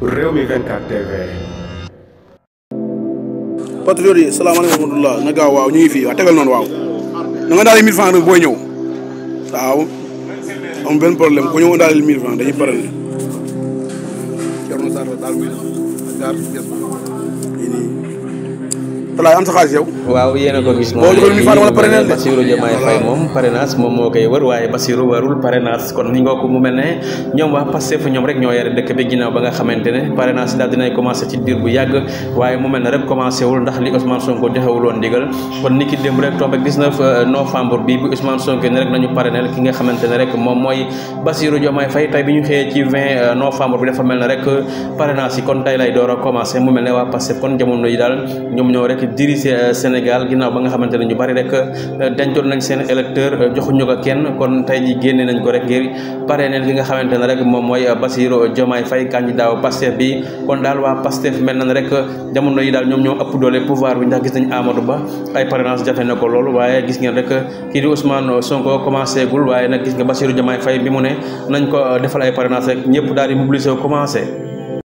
Rewmi 24 TV. patriote yi salaamaaleykum wa rahmatulah na gaaw waaw ñu ngi fii waaw tegal noonu waaw na nga daal 1000 francs rek booy ñëw waaw am benn problème ku ñëw daal 1000 francs dañuy pare ne Thierno Sarr daal muy gar yes nii talaay am sa xaalis yow waaw yéen a ko gis boo joxul 1000 francs wala pare neen de Bassirou Diomaye Faye moom parrainage moom moo koy wër waaye Bassirou warul parrainage kon ni nga ko mu mel ne ñoom waa Pastef ñoom rek ñoo yore dëkk bi ginnaaw ba nga xamante ne parrainage daal dinay commencé ci diir bu yàgg waaye mu mel ne rek commencé wul ndax li Ousmane Sonko joxewul woon ndigal kon ni ki démb rek tombé 19 novembre bi bu Ousmane Sonko ne rek nañu parrainel ki nga xamante ne rek moom mooy Bassirou Diomaye Faye tey bi ñu xëyee ci 20 novembre bi dafa mel ne rek parrainage yi kon tey lay door a commencé mu mel ne waa Pastef kon jamono yi daal ñoom ñoo rek diriger Sénégal ginnaaw ba nga xamante ne ñu bari rek dencoon nañ seen électeur joxuñu ko kenn kon tey ji génne nañ ko rek ngir parrainel ki nga xamante ne rek moom mooy Bassirou Diomaye Faye candidat wu Pastef bi kon daal waa Pastef mel na rek jamono yi daal ñoom ñoo ëpp doole pouvoir bi ndax gis nañ Amadou Ba ay parrainage jafe na ko loolu waaye gis ngeen rek kii di Ousmane Sonko commencé gul waaye nag gis nga Bassirou Diomaye Faye bi mu ne nañ ko defal ay parrainage rek ñëpp daal di mobiliser commencé